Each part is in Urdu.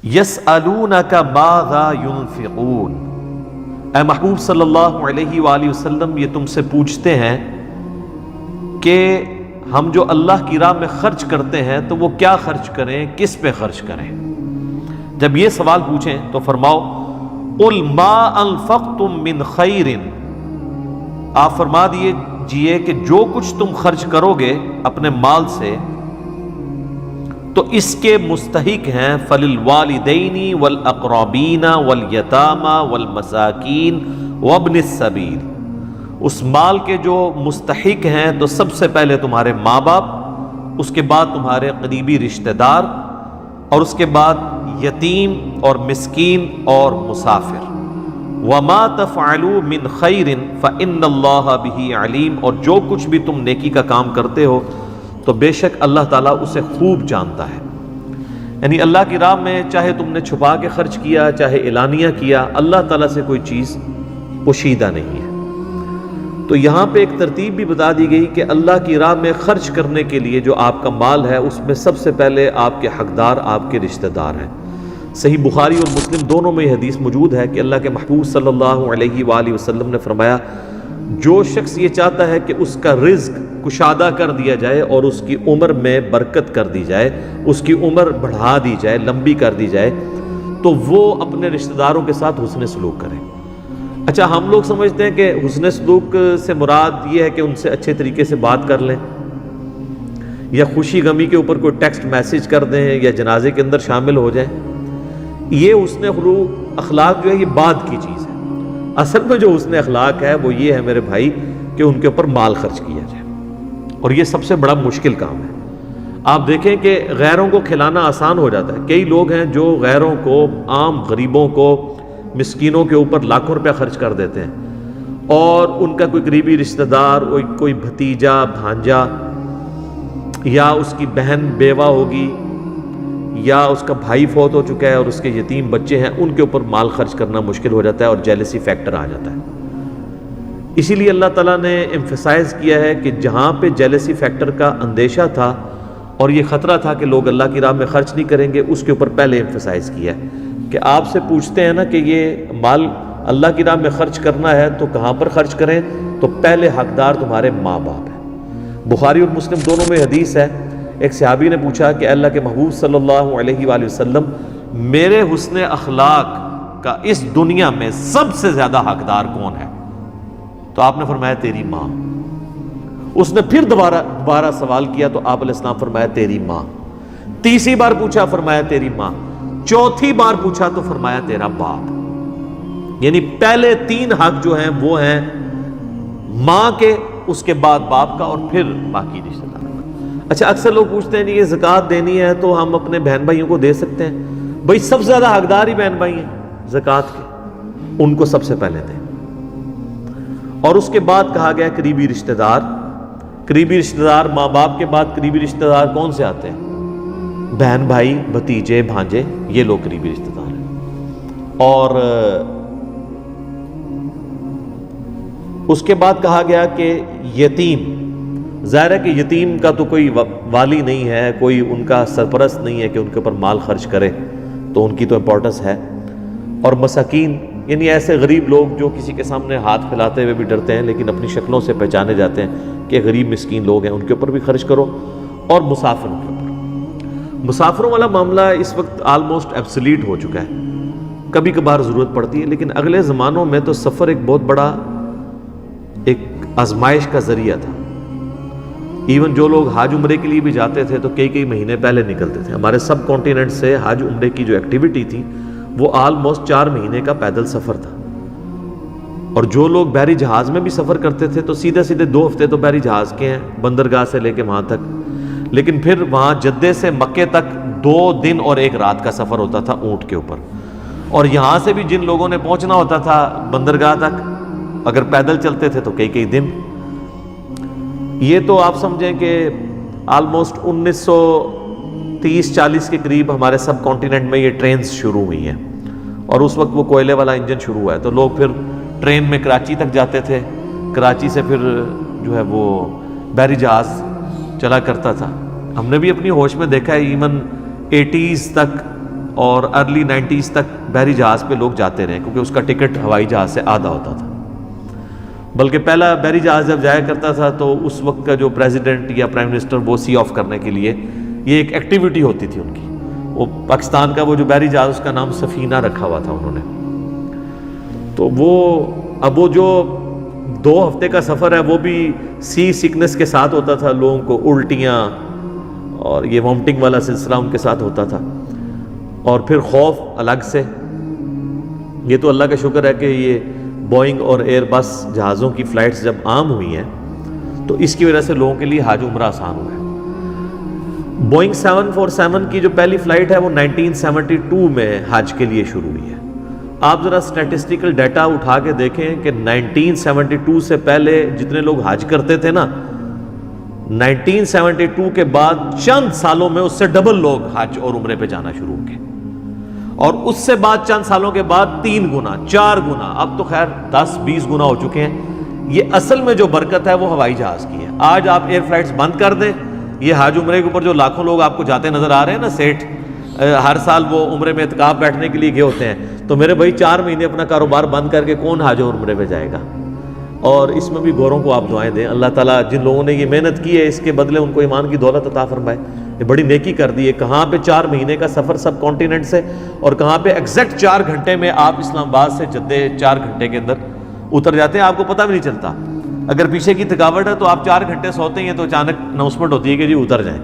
یسألونک ماذا ینفقون، اے محبوب صلی اللہ علیہ وآلہ وسلم یہ تم سے پوچھتے ہیں کہ ہم جو اللہ کی راہ میں خرچ کرتے ہیں تو وہ کیا خرچ کریں، کس پہ خرچ کریں۔ جب یہ سوال پوچھیں تو فرماؤ قل ما انفقتم من خیر، آپ فرما دیجئے کہ جو کچھ تم خرچ کرو گے اپنے مال سے تو اس کے مستحق ہیں فللوالدین والاقربین والیتامى والمساکین وابن السبیل، اس مال کے جو مستحق ہیں تو سب سے پہلے تمہارے ماں باپ، اس کے بعد تمہارے قریبی رشتہ دار، اور اس کے بعد یتیم اور مسکین اور مسافر۔ وما تفعلوا من خیر فإن اللہ بہ علیم، اور جو کچھ بھی تم نیکی کا کام کرتے ہو تو بے شک اللہ تعالیٰ اسے خوب جانتا ہے۔ یعنی اللہ کی راہ میں چاہے تم نے چھپا کے خرچ کیا چاہے اعلانیہ کیا، اللہ تعالیٰ سے کوئی چیز پوشیدہ نہیں ہے۔ تو یہاں پہ ایک ترتیب بھی بتا دی گئی کہ اللہ کی راہ میں خرچ کرنے کے لیے جو آپ کا مال ہے اس میں سب سے پہلے آپ کے حقدار آپ کے رشتہ دار ہیں۔ صحیح بخاری اور مسلم دونوں میں یہ حدیث موجود ہے کہ اللہ کے محبوب صلی اللہ علیہ وآلہ وسلم نے فرمایا جو شخص یہ چاہتا ہے کہ اس کا رزق کشادہ کر دیا جائے اور اس کی عمر میں برکت کر دی جائے، اس کی عمر بڑھا دی جائے، لمبی کر دی جائے، تو وہ اپنے رشتہ داروں کے ساتھ حسن سلوک کرے۔ اچھا، ہم لوگ سمجھتے ہیں کہ حسن سلوک سے مراد یہ ہے کہ ان سے اچھے طریقے سے بات کر لیں، یا خوشی غمی کے اوپر کوئی ٹیکسٹ میسیج کر دیں، یا جنازے کے اندر شامل ہو جائیں۔ یہ حسن اخلاق جو ہے یہ بعد کی چیز ہے۔ اصل میں جو حسن اخلاق ہے وہ یہ ہے میرے بھائی کہ ان کے اوپر مال خرچ کیا جائے، اور یہ سب سے بڑا مشکل کام ہے۔ آپ دیکھیں کہ غیروں کو کھلانا آسان ہو جاتا ہے، کئی لوگ ہیں جو غیروں کو، عام غریبوں کو، مسکینوں کے اوپر لاکھوں روپے خرچ کر دیتے ہیں، اور ان کا کوئی قریبی رشتہ دار، کوئی بھتیجا، بھانجا، یا اس کی بہن بیوہ ہوگی، یا اس کا بھائی فوت ہو چکا ہے اور اس کے یتیم بچے ہیں، ان کے اوپر مال خرچ کرنا مشکل ہو جاتا ہے اور جیلسی فیکٹر آ جاتا ہے۔ اسی لیے اللہ تعالیٰ نے ایمفیسائز کیا ہے کہ جہاں پہ جیلسی فیکٹر کا اندیشہ تھا اور یہ خطرہ تھا کہ لوگ اللہ کی راہ میں خرچ نہیں کریں گے، اس کے اوپر پہلے ایمفیسائز کیا ہے کہ آپ سے پوچھتے ہیں نا کہ یہ مال اللہ کی راہ میں خرچ کرنا ہے تو کہاں پر خرچ کریں، تو پہلے حقدار تمہارے ماں باپ ہیں۔ بخاری اور مسلم دونوں میں حدیث ہے، ایک صحابی نے پوچھا کہ اللہ کے محبوب صلی اللہ علیہ وآلہ وسلم میرے حسن اخلاق کا اس دنیا میں سب سے زیادہ حقدار کون ہے؟ تو آپ نے فرمایا تیری ماں۔ اس نے پھر دوبارہ سوال کیا تو آپ علیہ السلام فرمایا تیری ماں۔ تیسری بار پوچھا، فرمایا تیری ماں۔ چوتھی بار پوچھا تو فرمایا تیرا باپ۔ یعنی پہلے تین حق جو ہیں وہ ہیں ماں کے، اس کے بعد باپ کا، اور پھر باقی رشتہ دار۔ اچھا، اکثر لوگ پوچھتے ہیں یہ زکوٰۃ دینی ہے تو ہم اپنے بہن بھائیوں کو دے سکتے ہیں؟ بھائی سب سے زیادہ حقدار ہی بہن بھائی ہیں زکوٰۃ کے، ان کو سب سے پہلے دیں۔ اور اس کے بعد کہا گیا قریبی رشتہ دار۔ قریبی رشتہ دار ماں باپ کے بعد قریبی رشتہ دار کون سے آتے ہیں؟ بہن بھائی، بھتیجے، بھانجے، یہ لوگ قریبی رشتہ دار ہیں۔ اور اس کے بعد کہا گیا کہ یتیم، ظاہر ہے کہ یتیم کا تو کوئی والی نہیں ہے، کوئی ان کا سرپرست نہیں ہے کہ ان کے اوپر مال خرچ کرے، تو ان کی تو امپورٹنس ہے۔ اور مساکین، یعنی ایسے غریب لوگ جو کسی کے سامنے ہاتھ پھیلاتے ہوئے بھی ڈرتے ہیں لیکن اپنی شکلوں سے پہچانے جاتے ہیں کہ غریب مسکین لوگ ہیں، ان کے اوپر بھی خرچ کرو۔ اور مسافروں کے اوپر، مسافروں والا معاملہ اس وقت آلموسٹ ایبسلیٹ ہو چکا ہے، کبھی کبھار ضرورت پڑتی ہے، لیکن اگلے زمانوں میں تو سفر ایک بہت بڑا ایک آزمائش کا ذریعہ تھا۔ ایون جو لوگ حج عمرے کے لیے بھی جاتے تھے تو کئی مہینے پہلے نکلتے تھے۔ ہمارے سب کانٹیننٹ سے حج عمرے کی جو ایکٹیویٹی تھی وہ آلموسٹ 4 مہینے کا پیدل سفر تھا، اور جو لوگ بحری جہاز میں بھی سفر کرتے تھے تو سیدھے 2 ہفتے تو بحری جہاز کے ہیں، بندرگاہ سے لے کے وہاں تک، لیکن پھر وہاں جدے سے مکے تک 2 دن اور 1 رات کا سفر ہوتا تھا اونٹ کے اوپر، اور یہاں سے بھی جن لوگوں نے پہنچنا ہوتا تھا بندرگاہ تک، اگر پیدل چلتے تھے تو کئی دن۔ یہ تو آپ سمجھیں کہ آلموسٹ 1930-40 کے قریب ہمارے سب کانٹیننٹ میں یہ ٹرینز شروع ہوئی ہیں، اور اس وقت وہ کوئلے والا انجن شروع ہوا ہے، تو لوگ پھر ٹرین میں کراچی تک جاتے تھے، کراچی سے پھر جو ہے وہ بحری جہاز چلا کرتا تھا۔ ہم نے بھی اپنی ہوش میں دیکھا ہے ایون 80s تک اور ارلی 90s تک بحری جہاز پہ لوگ جاتے رہے کیونکہ اس کا ٹکٹ ہوائی جہاز سے آدھا ہوتا تھا. بلکہ پہلا بحری جہاز جب جایا کرتا تھا تو اس وقت کا جو پریزیڈنٹ یا پرائم منسٹر وہ سی آف کرنے کے لیے یہ ایک ایکٹیویٹی ہوتی تھی ان کی. وہ پاکستان کا وہ جو بحری جہاز اس کا نام سفینہ رکھا ہوا تھا انہوں نے. تو وہ جو 2 ہفتے کا سفر ہے وہ بھی سی سکنس کے ساتھ ہوتا تھا. لوگوں کو الٹیاں اور یہ وامٹنگ والا سلسلہ ان کے ساتھ ہوتا تھا, اور پھر خوف الگ سے. یہ تو اللہ کا شکر ہے کہ یہ بوئنگ اور ایئر بس جہازوں کی فلائٹس جب عام ہوئی ہیں تو اس کی وجہ سے لوگوں کے لیے حج عمرہ آسان ہوا ہے. بوئنگ 747 کی جو پہلی فلائٹ ہے وہ 1972 میں حج کے لیے شروع ہوئی ہے. آپ ذرا اسٹیٹسٹیکل ڈیٹا اٹھا کے دیکھیں کہ 1972 سے پہلے جتنے لوگ حج کرتے تھے نا, 1972 کے بعد چند سالوں میں اس سے ڈبل لوگ حج اور عمرے پہ جانا شروع ہو گئے, اور اس سے بعد چند سالوں کے بعد 3 گنا 4 گنا, اب تو خیر 10-20 گنا ہو چکے ہیں. یہ اصل میں جو برکت ہے وہ ہوائی جہاز کی ہے. آج آپ ایئر فلائٹس بند کر دیں, یہ حج عمرے کے اوپر جو لاکھوں لوگ آپ کو جاتے نظر آ رہے ہیں نا, سیٹھ ہر سال وہ عمرے میں اعتکاف بیٹھنے کے لیے گئے ہوتے ہیں, تو میرے بھائی 4 مہینے اپنا کاروبار بند کر کے کون حج اور عمرے پہ جائے گا؟ اور اس میں بھی گوروں کو آپ دعائیں دیں, اللہ تعالیٰ جن لوگوں نے یہ محنت کی ہے اس کے بدلے ان کو ایمان کی دولت عطا فرمائے. یہ بڑی نیکی کر دی ہے. کہاں پہ 4 مہینے کا سفر سب کانٹیننٹ سے, اور کہاں پہ ایگزیکٹ 4 گھنٹے میں آپ اسلام آباد سے جدے 4 گھنٹے کے اندر اتر جاتے ہیں, آپ کو پتہ بھی نہیں چلتا. اگر پیچھے کی تھکاوٹ ہے تو آپ 4 گھنٹے سوتے ہیں تو اچانک اناؤنسمنٹ ہوتی ہے کہ جی اتر جائیں,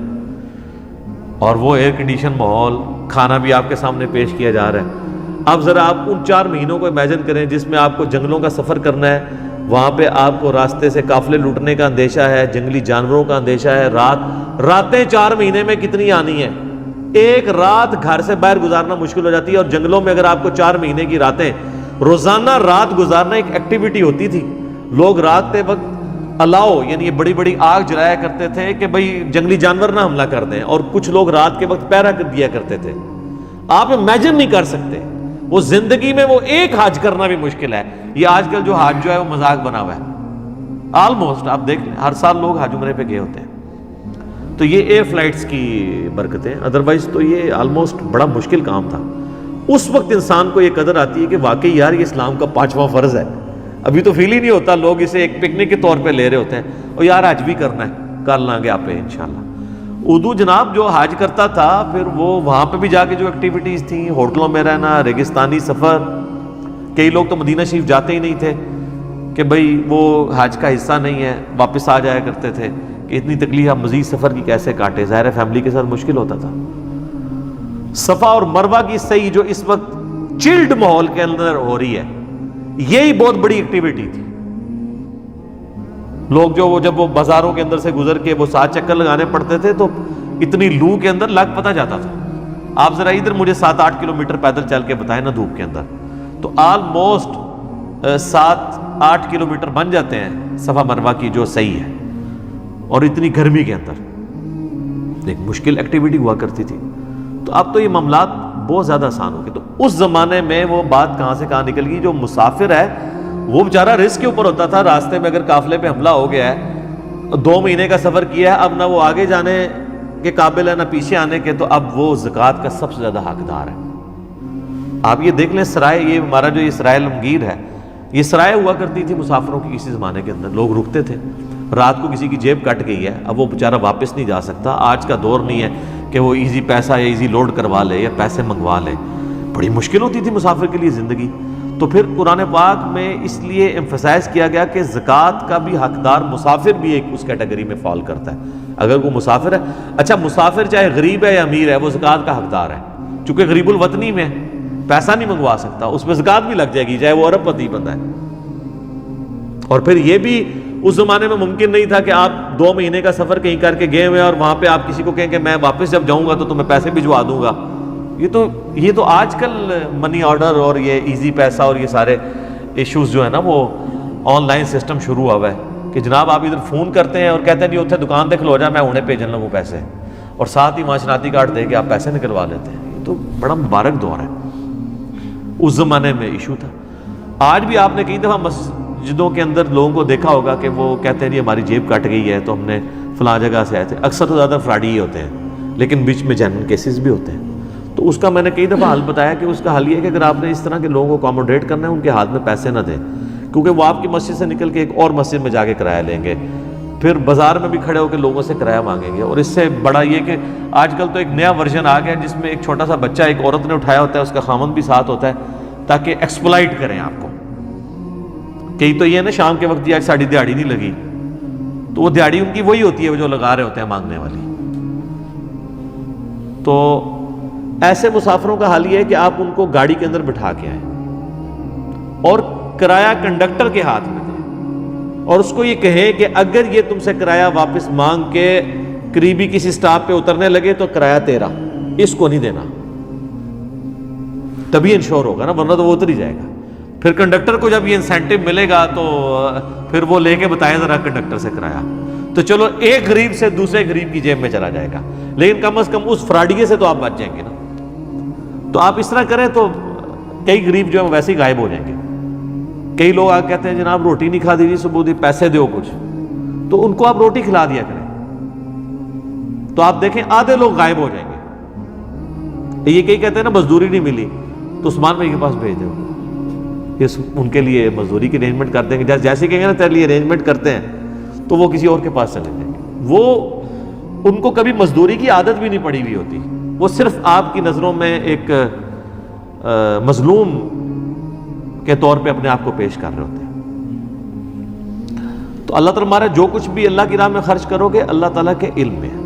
اور وہ ایئر کنڈیشن ماحول, کھانا بھی آپ کے سامنے پیش کیا جا رہا ہے. اب ذرا آپ ان 4 مہینوں کو امیجن کریں جس میں آپ کو جنگلوں کا سفر کرنا ہے, وہاں پہ آپ کو راستے سے قافلے لوٹنے کا اندیشہ ہے, جنگلی جانوروں کا اندیشہ ہے, راتیں 4 مہینے میں کتنی آنی ہیں. ایک رات گھر سے باہر گزارنا مشکل ہو جاتی ہے, اور جنگلوں میں اگر آپ کو 4 مہینے کی راتیں روزانہ رات گزارنا ایک ایکٹیویٹی ہوتی تھی. لوگ رات کے وقت الاؤ یعنی یہ بڑی بڑی آگ جلایا کرتے تھے کہ بھئی جنگلی جانور نہ حملہ کر دیں, اور کچھ لوگ رات کے وقت پہرا کر دیا کرتے تھے. آپ امیجن نہیں کر سکتے, وہ زندگی میں وہ ایک حج کرنا بھی مشکل ہے. یہ آج کل جو حج جو ہے وہ مذاق بنا ہوا ہے. آلموسٹ آپ دیکھ لیں ہر سال لوگ حج عمرے پہ گئے ہوتے ہیں. تو یہ ایئر فلائٹس کی برکتیں, ادروائز تو یہ آلموسٹ بڑا مشکل کام تھا. اس وقت انسان کو یہ قدر آتی ہے کہ واقعی یار یہ اسلام کا 5واں فرض ہے. ابھی تو فیل ہی نہیں ہوتا, لوگ اسے ایک پکنک کے طور پہ لے رہے ہوتے ہیں, اور یار حج بھی کرنا ہے, کر لیں گے آپ پہ انشاءاللہ. اردو جناب جو حج کرتا تھا پھر وہ وہاں پہ بھی جا کے جو ایکٹیویٹیز تھیں, ہوٹلوں میں رہنا, ریگستانی سفر, کئی لوگ تو مدینہ شریف جاتے ہی نہیں تھے کہ بھئی وہ حج کا حصہ نہیں ہے, واپس آ جایا کرتے تھے کہ اتنی تکلیف آپ مزید سفر کی کیسے کاٹے. ظاہر ہے فیملی کے ساتھ مشکل ہوتا تھا. صفا اور مروہ کی صحیح جو اس وقت چلڈ ماحول کے اندر ہو رہی ہے, یہی بہت بڑی ایکٹیویٹی تھی. لوگ جو وہ جب وہ بازاروں کے اندر سے گزر کے وہ 7 چکر لگانے پڑتے تھے تو اتنی لو کے اندر لگ پتہ جاتا تھا. آپ ذرا ادھر مجھے 7-8 کلومیٹر پیدل چل کے بتائیں نا دھوپ کے اندر, تو آلموسٹ 7-8 کلومیٹر بن جاتے ہیں صفا مروہ کی جو صحیح ہے, اور اتنی گرمی کے اندر ایک مشکل ایکٹیویٹی ہوا کرتی تھی. تو اب تو یہ معاملات بہت زیادہ آسان ہو گئے. تو اس زمانے میں وہ بات کہاں سے کہاں نکل گئی, جو مسافر ہے وہ بیچارہ رسک کے اوپر ہوتا تھا. راستے میں اگر قافلے پہ حملہ ہو گیا ہے, 2 مہینے کا سفر کیا ہے, اب نہ وہ آگے جانے کے قابل ہے نہ پیچھے آنے کے, تو اب وہ زکوٰۃ کا سب سے زیادہ حقدار ہے. آپ یہ دیکھ لیں سرائے, یہ ہمارا جو یہ سرائے لمگیر ہے, یہ سرائے ہوا کرتی تھی مسافروں کی کسی زمانے کے اندر. لوگ رکتے تھے, رات کو کسی کی جیب کٹ گئی ہے, اب وہ بیچارہ واپس نہیں جا سکتا. آج کا دور نہیں ہے کہ وہ ایزی پیسہ یا ایزی لوڈ کروا لے یا پیسے منگوا لے. بڑی مشکل ہوتی تھی مسافر کے لیے زندگی. تو پھر قرآن پاک میں اس لیے ایمفسائز کیا گیا کہ زکوٰۃ کا بھی حقدار مسافر بھی ایک اس کیٹیگری میں فال کرتا ہے. اگر وہ مسافر ہے, اچھا مسافر چاہے غریب ہے یا امیر ہے, وہ زکوٰۃ کا حقدار ہے. چونکہ غریب الوطنی میں پیسہ نہیں منگوا سکتا, اس میں زکوٰۃ بھی لگ جائے گی چاہے وہ ارب پتی بندہ ہے. اور پھر یہ بھی اس زمانے میں ممکن نہیں تھا کہ آپ 2 مہینے کا سفر کہیں کر کے گئے ہوئے اور وہاں پہ آپ کسی کو کہیں کہ میں واپس جب جاؤں گا تو تمہیں پیسے بھجوا دوں گا. یہ تو آج کل منی آرڈر اور یہ ایزی پیسہ اور یہ سارے ایشوز جو ہے نا وہ آن لائن سسٹم شروع ہوا ہے کہ جناب آپ ادھر فون کرتے ہیں اور کہتے ہیں جی اتنے دکان تے کھلو جا, میں انہیں بھیجن لگوں پیسے, اور ساتھ ہی معاشراتی کارڈ دے کے آپ پیسے نکلوا لیتے ہیں. یہ تو بڑا مبارک دور ہے. اس زمانے میں ایشو تھا. آج بھی آپ نے کئی دفعہ مسجدوں کے اندر لوگوں کو دیکھا ہوگا کہ وہ کہتے ہیں جی ہماری جیب کٹ گئی ہے تو ہم نے فلاں جگہ سے آئے تھے. اکثر تو زیادہ فراڈی ہی ہوتے ہیں, لیکن بیچ میں جینوئن کیسز بھی ہوتے ہیں. تو اس کا میں نے کئی دفعہ حل بتایا کہ اس کا حل یہ ہے کہ اگر آپ نے اس طرح کے لوگوں کو اکاموڈیٹ کرنا ہے، ان کے ہاتھ میں پیسے نہ دیں، کیونکہ وہ آپ کی مسجد سے نکل کے ایک اور مسجد میں جا کے کرایہ لیں گے، پھر بازار میں بھی کھڑے ہو کے لوگوں سے کرایہ مانگیں گے. اور اس سے بڑا یہ کہ آج کل تو ایک نیا ورژن آ گیا جس میں ایک چھوٹا سا بچہ ایک عورت نے اٹھایا ہوتا ہے، اس کا خامند بھی ساتھ ہوتا ہے تاکہ ایکسپلائٹ کریں آپ کو. کئی تو یہ نا شام کے وقت آج ساڑی دیہڑی نہیں لگی، تو وہ دیہڑی ان کی وہی ہوتی ہے جو لگا رہے ہوتے ہیں مانگنے والی. تو ایسے مسافروں کا حال یہ ہے کہ آپ ان کو گاڑی کے اندر بٹھا کے آئیں اور کرایہ کنڈکٹر کے ہاتھ میں دیں، اور اس کو یہ کہیں کہ اگر یہ تم سے کرایہ واپس مانگ کے قریبی کسی سٹاپ پہ اترنے لگے تو کرایہ تیرا، اس کو نہیں دینا، تبھی انشور ہوگا نا، ورنہ تو وہ اتر ہی جائے گا. پھر کنڈکٹر کو جب یہ انسینٹیو ملے گا تو پھر وہ لے کے بتائے ذرا کنڈکٹر سے کرایہ، تو چلو ایک غریب سے دوسرے غریب کی جیب میں چلا جائے گا، لیکن کم از کم اس فراڈیے سے تو آپ بچ جائیں گے نا. تو آپ اس طرح کریں تو کئی غریب جو ہیں ویسے ہی غائب ہو جائیں گے. کئی لوگ آ کہتے ہیں جناب روٹی نہیں کھا دیجیے صبح دی، پیسے دو کچھ، تو ان کو آپ روٹی کھلا دیا کریں، تو آپ دیکھیں آدھے لوگ غائب ہو جائیں گے. یہ کئی کہتے ہیں نا مزدوری نہیں ملی تو عثمان بھائی کے پاس بھیج دو، ان کے لیے مزدوری کی ارینجمنٹ کر دیں گے. جیسے کہیں گے نا تیرے لیے ارینجمنٹ کرتے ہیں، تو وہ کسی اور کے پاس چلے جائیں گے. وہ ان کو کبھی مزدوری کی عادت بھی نہیں پڑی ہوئی ہوتی، وہ صرف آپ کی نظروں میں ایک مظلوم کے طور پہ اپنے آپ کو پیش کر رہے ہوتے ہیں. تو اللہ تعالیٰ ہمارا جو کچھ بھی اللہ کی راہ میں خرچ کرو گے اللہ تعالیٰ کے علم میں ہے.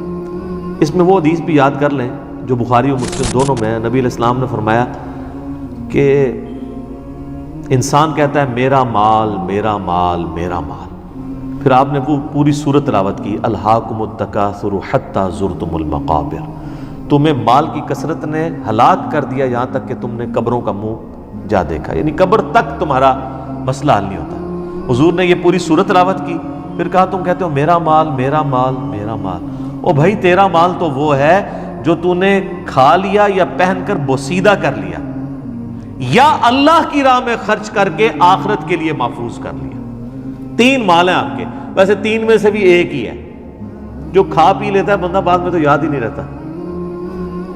اس میں وہ حدیث بھی یاد کر لیں جو بخاری اور مسلم دونوں میں ہے. نبی علیہ السلام نے فرمایا کہ انسان کہتا ہے میرا مال میرا مال میرا مال، پھر آپ نے وہ پوری سورت تلاوت کی، الہاکم التکاثر حتی زرتم المقابر، تمہیں مال کی کثرت نے ہلاک کر دیا یہاں تک کہ تم نے قبروں کا منہ جا دیکھا، یعنی قبر تک تمہارا مسئلہ حل نہیں ہوتا. حضور نے یہ پوری سورت تلاوت کی، پھر کہا تم کہتے ہو میرا مال میرا مال میرا مال. او بھائی تیرا مال تو وہ ہے جو تو نے کھا لیا یا پہن کر بوسیدہ کر لیا یا اللہ کی راہ میں خرچ کر کے آخرت کے لیے محفوظ کر لیا. تین مال ہیں آپ کے، ویسے تین میں سے بھی ایک ہی ہے. جو کھا پی لیتا ہے بندہ بعد میں تو یاد ہی نہیں رہتا،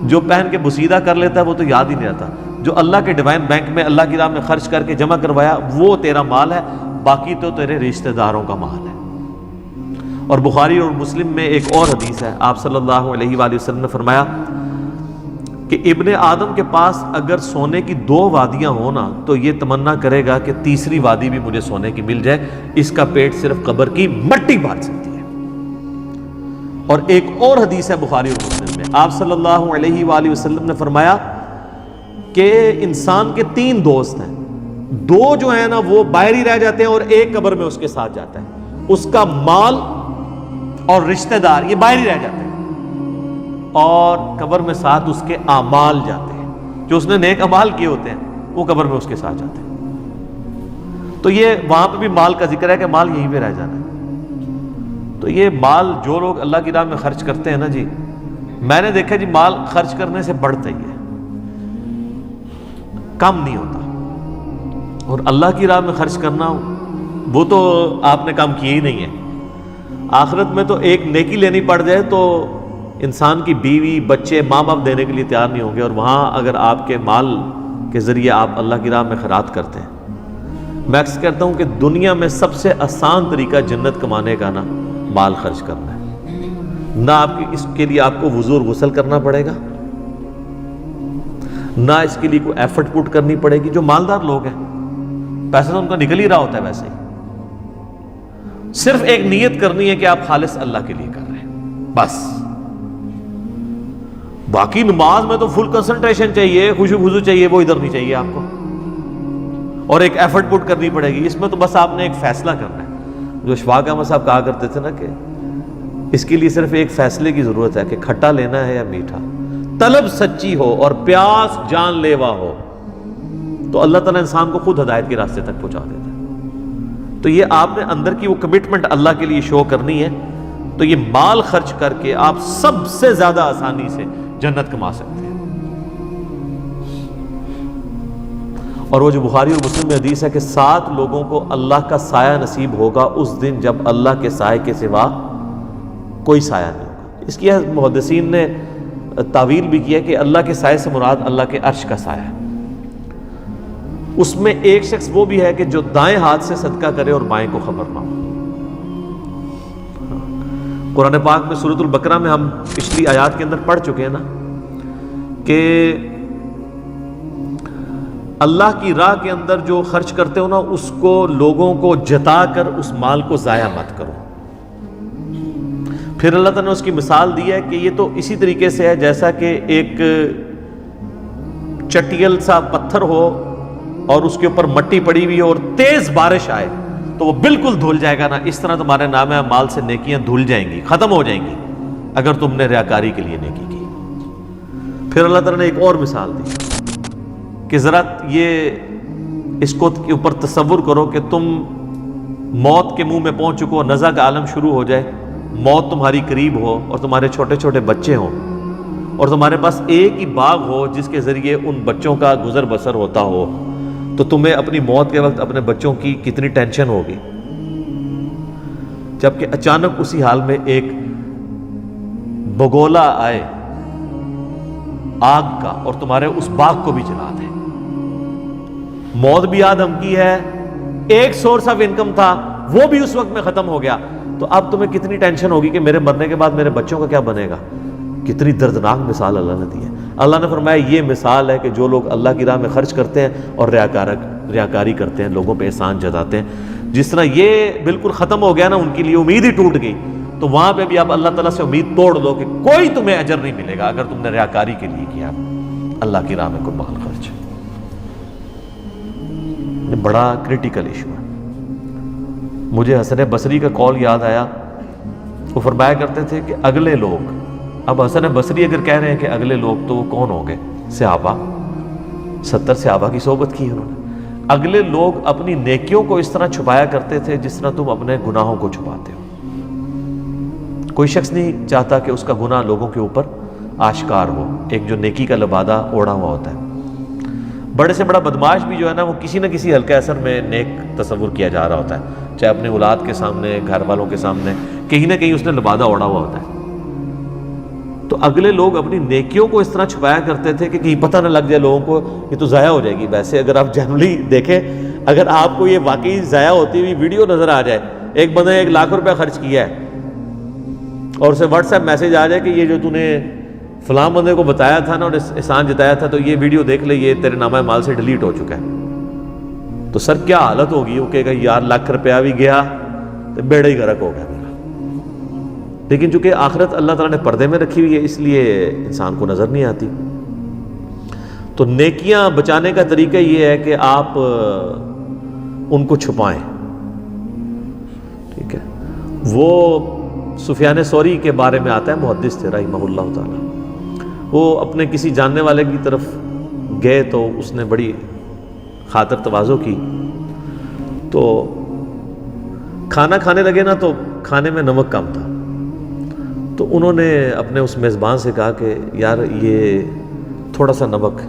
جو پہن کے بوسیدہ کر لیتا ہے وہ تو یاد ہی نہیں رہتا. جو اللہ کے ڈیوائن بینک میں اللہ کی راہ میں خرچ کر کے جمع کروایا وہ تیرا مال ہے، باقی تو تیرے رشتہ داروں کا مال ہے. اور بخاری اور مسلم میں ایک اور حدیث ہے، آپ صلی اللہ علیہ وآلہ وسلم نے فرمایا کہ ابن آدم کے پاس اگر سونے کی 2 وادیاں ہوں نا تو یہ تمنا کرے گا کہ تیسری وادی بھی مجھے سونے کی مل جائے، اس کا پیٹ صرف قبر کی مٹی بھر سکتی ہے. اور ایک اور حدیث ہے بخاری اور مسلم میں، آپ صلی اللہ علیہ وآلہ وسلم نے فرمایا کہ انسان کے 3 دوست ہیں، 2 جو ہیں نا وہ باہر ہی رہ جاتے ہیں اور ایک قبر میں اس کے ساتھ جاتا ہے. اس کا مال اور رشتہ دار یہ باہر ہی رہ جاتے ہیں، اور قبر میں ساتھ اس کے اعمال جاتے ہیں، جو اس نے نیک اعمال کیے ہوتے ہیں وہ قبر میں اس کے ساتھ جاتے ہیں. تو یہ وہاں پہ بھی مال کا ذکر ہے کہ مال یہیں پہ رہ جانا ہے. تو یہ مال جو لوگ اللہ کی راہ میں خرچ کرتے ہیں نا جی، میں نے دیکھا جی مال خرچ کرنے سے بڑھتا ہی ہے، کم نہیں ہوتا. اور اللہ کی راہ میں خرچ کرنا وہ تو آپ نے کام کیا ہی نہیں ہے. آخرت میں تو ایک نیکی لینی پڑ جائے تو انسان کی بیوی بچے ماں باپ دینے کے لیے تیار نہیں ہوں گے، اور وہاں اگر آپ کے مال کے ذریعے آپ اللہ کی راہ میں خیرات کرتے ہیں. میں اکثر کہتا ہوں کہ دنیا میں سب سے آسان طریقہ جنت کمانے کا نا مال خرچ کرنا ہے. نہ آپ کی اس کے لیے آپ کو وضو اور غسل کرنا پڑے گا، نہ اس کے لیے کوئی ایفرٹ پٹ کرنی پڑے گی. جو مالدار لوگ ہیں پیسہ تو ان کا نکل ہی رہا ہوتا ہے ویسے ہی، صرف ایک نیت کرنی ہے کہ آپ خالص اللہ کے لیے کر رہے ہیں بس. باقی نماز میں تو فل کنسنٹریشن چاہیے، خوشو خضو چاہیے، وہ ادھر نہیں چاہیے آپ کو، اور ایک ایفرٹ پٹ کرنی پڑے گی. اس میں تو بس آپ نے ایک فیصلہ کرنا ہے. جو اشفاق احمد صاحب کہا کرتے تھے نا کہ اس کے لیے صرف ایک فیصلے کی ضرورت ہے کہ کھٹا لینا ہے یا میٹھا. طلب سچی ہو اور پیاس جان لیوا ہو تو اللہ تعالیٰ انسان کو خود ہدایت کے راستے تک پہنچا دیتا ہے. تو یہ آپ نے اندر کی وہ کمٹمنٹ اللہ کے لیے شو کرنی ہے، تو یہ مال خرچ کر کے آپ سب سے زیادہ آسانی سے جنت کما سکتے ہیں. اور وہ جو بخاری اور مسلم میں حدیث ہے کہ 7 لوگوں کو اللہ کا سایہ نصیب ہوگا اس دن جب اللہ کے سائے کے سوا کوئی سایہ نہیں ہوگا. اس کی محدثین نے تعویل بھی کیا کہ اللہ کے سائے سے مراد اللہ کے عرش کا سایہ ہے. اس میں ایک شخص وہ بھی ہے کہ جو دائیں ہاتھ سے صدقہ کرے اور بائیں کو خبر نہ ہو. قرآن پاک میں سورۃ البقرہ میں ہم پچھلی آیات کے اندر پڑھ چکے ہیں نا کہ اللہ کی راہ کے اندر جو خرچ کرتے ہو نا اس کو لوگوں کو جتا کر اس مال کو ضائع مت کرو. پھر اللہ تعالیٰ نے اس کی مثال دی ہے کہ یہ تو اسی طریقے سے ہے جیسا کہ ایک چٹیل سا پتھر ہو اور اس کے اوپر مٹی پڑی ہوئی ہو اور تیز بارش آئے تو وہ بالکل دھل جائے گا نا. اس طرح تمہارے نام اعمال سے نیکیاں دھل جائیں گی, ختم ہو جائیں گی اگر تم نے ریاکاری کے لیے نیکی کی. پھر اللہ تعالیٰ نے ایک اور مثال دی کہ ذرا یہ اس کو کے اوپر تصور کرو کہ تم موت کے منہ میں پہنچ چکو, نزع کا عالم شروع ہو جائے, موت تمہاری قریب ہو اور تمہارے چھوٹے چھوٹے بچے ہوں اور تمہارے پاس ایک ہی باغ ہو جس کے ذریعے ان بچوں کا گزر بسر ہوتا ہو, تو تمہیں اپنی موت کے وقت اپنے بچوں کی کتنی ٹینشن ہوگی. جبکہ اچانک اسی حال میں ایک بگولا آئے آگ کا اور تمہارے اس باغ کو بھی جلا دے. موت بھی یاد ہم کی ہے, ایک سورس آف انکم تھا وہ بھی اس وقت میں ختم ہو گیا, تو اب تمہیں کتنی ٹینشن ہوگی کہ میرے مرنے کے بعد میرے بچوں کا کیا بنے گا. کتنی دردناک مثال اللہ نے دی ہے. اللہ نے فرمایا یہ مثال ہے کہ جو لوگ اللہ کی راہ میں خرچ کرتے ہیں اور ریاکاری کرتے ہیں, لوگوں پہ احسان جتاتے ہیں, جس طرح یہ بالکل ختم ہو گیا نا, ان کے لیے امید ہی ٹوٹ گئی, تو وہاں پہ بھی آپ اللہ تعالیٰ سے امید توڑ دو کہ کوئی تمہیں اجر نہیں ملے گا اگر تم نے ریاکاری کے لیے کیا اللہ کی راہ میں کوئی مال خرچ. یہ بڑا کریٹیکل ایشو ہے. مجھے حسن بصری کا قول یاد آیا, وہ فرمایا کرتے تھے کہ اگلے لوگ, اب حسن بصری اگر کہہ رہے ہیں کہ اگلے لوگ تو وہ کون ہوں گے؟ صحابہ, 70 صحابہ کی صحبت کی انہوں نے. اگلے لوگ اپنی نیکیوں کو اس طرح چھپایا کرتے تھے جس طرح تم اپنے گناہوں کو چھپاتے ہو. کوئی شخص نہیں چاہتا کہ اس کا گناہ لوگوں کے اوپر آشکار ہو, ایک جو نیکی کا لبادہ اوڑھا ہوا ہوتا ہے. بڑے سے بڑا بدماش بھی جو ہے نا وہ کسی نہ کسی ہلکے اثر میں نیک تصور کیا جا رہا ہوتا ہے, چاہے اپنے اولاد کے سامنے, گھر والوں کے سامنے, کہیں نہ کہیں اس نے لبادہ اوڑھا ہوا ہوتا ہے. تو اگلے لوگ اپنی نیکیوں کو اس طرح چھپایا کرتے تھے کہ کہیں پتہ نہ لگ جائے لوگوں کو, یہ تو ضائع ہو جائے گی. ویسے اگر آپ جنرلی دیکھیں, اگر آپ کو یہ واقعی ضائع ہوتی ہوئی ویڈیو نظر آ جائے, ایک بندے نے 1 لاکھ روپے خرچ کیا ہے اور اسے واٹس ایپ میسج آ جائے کہ یہ جو تو نے فلاں بندے کو بتایا تھا نا اور احسان جتایا تھا, تو یہ ویڈیو دیکھ لے, یہ تیرے نامہ مال سے ڈیلیٹ ہو چکا ہے, تو سر کیا حالت ہوگی. وہ کہے گا یار لاکھ روپیہ بھی گیا تو بیڑا ہی غرق ہو گیا میرا. لیکن چونکہ آخرت اللہ تعالیٰ نے پردے میں رکھی ہوئی ہے اس لیے انسان کو نظر نہیں آتی. تو نیکیاں بچانے کا طریقہ یہ ہے کہ آپ ان کو چھپائیں. ٹھیک ہے, وہ سفیان ثوری کے بارے میں آتا ہے, محدث تھے رحمہ اللہ تعالیٰ. وہ اپنے کسی جاننے والے کی طرف گئے تو اس نے بڑی خاطر تواضع کی, تو کھانا کھانے لگے نا تو کھانے میں نمک کم تھا, تو انہوں نے اپنے اس میزبان سے کہا کہ یار یہ تھوڑا سا نمک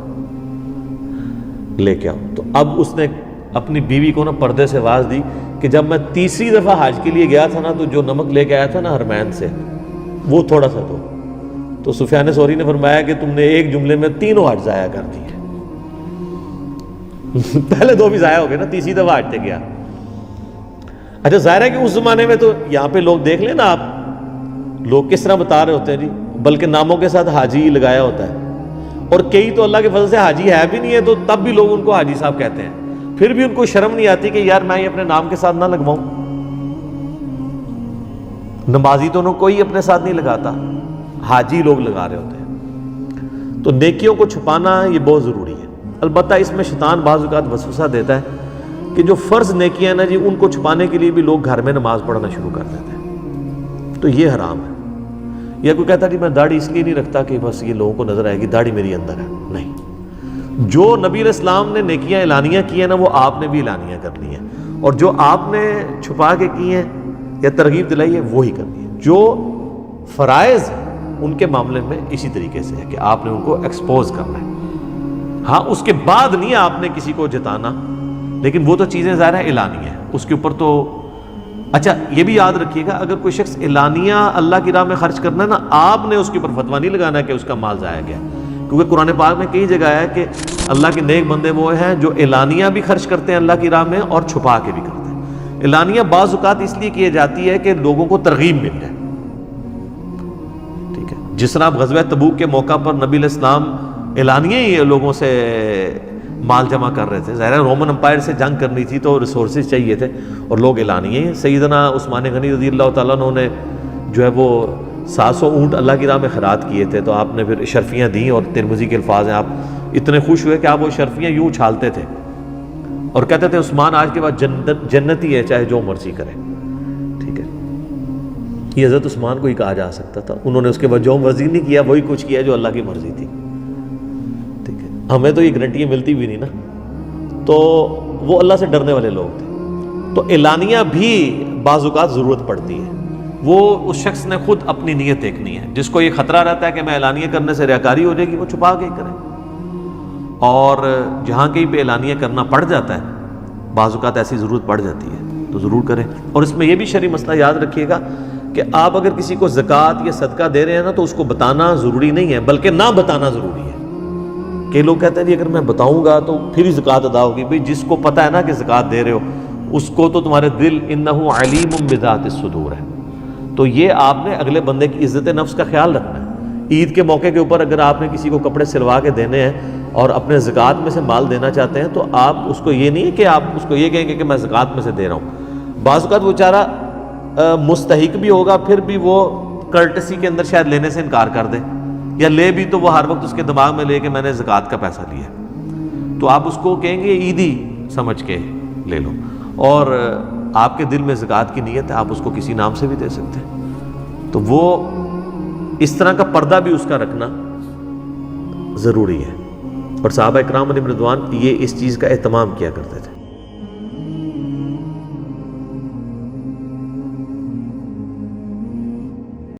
لے کے آؤ. تو اب اس نے اپنی بیوی کو نا پردے سے آواز دی کہ جب میں 3ری دفعہ حج کے لیے گیا تھا نا تو جو نمک لے کے آیا تھا نا حرمین سے وہ تھوڑا سا دو. تو سفیان ثوری نے فرمایا کہ تم نے ایک جملے میں 3 حج ضائع کر دیے. پہلے 2 بھی ضائع ہو گئے نا, 3ری دفعہ حج پہ گیا. اچھا ظاہر ہے کہ اس زمانے میں تو یہاں پہ لوگ دیکھ لیں نا آپ, لوگ کس طرح بتا رہے ہوتے ہیں جی, بلکہ ناموں کے ساتھ حاجی لگایا ہوتا ہے, اور کئی تو اللہ کے فضل سے حاجی ہے بھی نہیں ہے تو تب بھی لوگ ان کو حاجی صاحب کہتے ہیں. پھر بھی ان کو شرم نہیں آتی کہ یار میں یہ اپنے نام کے ساتھ نہ لگواؤں. نمازی تو انہوں کوئی اپنے ساتھ نہیں لگاتا, حاجی لوگ لگا رہے ہوتے ہیں. تو نیکیوں کو چھپانا یہ بہت ضروری ہے. البتہ اس میں شیطان بعض اوقات وسوسہ دیتا ہے کہ جو فرض نیکیاں نا جی ان کو چھپانے کے لیے بھی لوگ گھر میں نماز پڑھنا شروع کر دیتے ہیں, تو یہ حرام ہے. یا کوئی کہتا ہے کہ میں داڑھی اس لیے نہیں رکھتا کہ بس یہ لوگوں کو نظر آئے گی داڑھی میری اندر ہے. نہیں, جو نبی علیہ السلام نے نیکیاں اعلانیہ کی ہیں نا وہ آپ نے بھی اعلانیہ کرنی ہے, اور جو آپ نے چھپا کے کی ہیں یا ترغیب دلائی ہے وہی کرنی ہے. جو فرائض ہیں ان کے معاملے میں اسی طریقے سے ہے کہ آپ نے ان کو ایکسپوز کرنا ہے. ہاں اس کے بعد نہیں آپ نے کسی کو جتانا, لیکن وہ تو چیزیں ظاہر ہیں اعلانیہ ہیں, اس کے اوپر تو اچھا یہ بھی یاد رکھیے گا، اگر کوئی شخص اعلانیہ اللہ کی راہ میں خرچ کرنا ہے نا، آپ نے اس کے اوپر فتویٰ نہیں لگانا کہ اس کا مال ضائع گیا، کیونکہ قرآن پاک میں کئی جگہ ہے کہ اللہ کے نیک بندے وہ ہیں جو اعلانیہ بھی خرچ کرتے ہیں اللہ کی راہ میں اور چھپا کے بھی کرتے ہیں۔ اعلانیہ بعض اوقات اس لیے کیے جاتی ہے کہ لوگوں کو ترغیب مل جائے، ٹھیک ہے، جس طرح غزوہ تبوک کے موقع پر نبی علیہ السلام اعلانیہ ہی لوگوں سے مال جمع کر رہے تھے، ظاہر ہے رومن امپائر سے جنگ کرنی تھی تو ریسورسز چاہیے تھے اور لوگ اعلانیہ ہی۔ سیدنا عثمان غنی رضی اللہ تعالیٰ عنہ نے جو ہے وہ 700 اونٹ اللہ کی راہ میں خیرات کیے تھے، تو آپ نے پھر اشرفیاں دیں، اور ترمذی کے الفاظ ہیں، آپ اتنے خوش ہوئے کہ آپ وہ اشرفیاں یوں اچھالتے تھے اور کہتے تھے عثمان آج کے بعد جنتی ہے، چاہے جو مرضی کرے، ٹھیک ہے۔ یہ حضرت عثمان کو ہی کہا جا سکتا تھا، انہوں نے اس کے بعد جو مرضی نہیں کیا، وہی کچھ کیا جو اللہ کی مرضی تھی، ٹھیک ہے۔ ہمیں تو یہ گارنٹیاں ملتی بھی نہیں نا، تو وہ اللہ سے ڈرنے والے لوگ تھے۔ تو اعلانیہ بھی بعض اوقات ضرورت پڑتی ہے، وہ اس شخص نے خود اپنی نیت دیکھنی ہے، جس کو یہ خطرہ رہتا ہے کہ میں اعلانیہ کرنے سے ریاکاری ہو جائے گی، وہ چھپا کے ہی کرے، اور جہاں کہیں پہ اعلانیہ کرنا پڑ جاتا ہے، بعض اوقات ایسی ضرورت پڑ جاتی ہے تو ضرور کریں۔ اور اس میں یہ بھی شرعی مسئلہ یاد رکھیے گا کہ آپ اگر کسی کو زکوٰۃ یا صدقہ دے رہے ہیں نا، تو اس کو بتانا ضروری نہیں ہے، بلکہ نہ بتانا ضروری ہے۔ کہ لوگ کہتے ہیں جی اگر میں بتاؤں گا تو پھر ہی زکوٰۃ ادا ہوگی، بھئی جس کو پتہ ہے نا کہ زکوٰۃ دے رہے ہو، اس کو تو تمہارے دل انہ علیم بذات الصدور ہے، تو یہ آپ نے اگلے بندے کی عزت نفس کا خیال رکھنا ہے۔ عید کے موقع کے اوپر اگر آپ نے کسی کو کپڑے سلوا کے دینے ہیں اور اپنے زکوٰۃ میں سے مال دینا چاہتے ہیں، تو آپ اس کو یہ نہیں ہے کہ آپ اس کو یہ کہیں گے کہ میں زکوٰۃ میں سے دے رہا ہوں۔ بعض اوقات وہ بیچارہ مستحق بھی ہوگا، پھر بھی وہ کرٹسی کے اندر شاید لینے سے انکار کر دے، یا لے بھی تو وہ ہر وقت اس کے دماغ میں لے کہ میں نے زکوٰۃ کا پیسہ لیا، تو آپ اس کو کہیں گے عیدی سمجھ کے لے لو، اور آپ کے دل میں زکوٰۃ کی نیت ہے، آپ اس کو کسی نام سے بھی دے سکتے ہیں۔ تو وہ اس طرح کا پردہ بھی اس کا رکھنا ضروری ہے، اور صحابہ اکرام علیہم رضوان یہ اس چیز کا اہتمام کیا کرتے تھے۔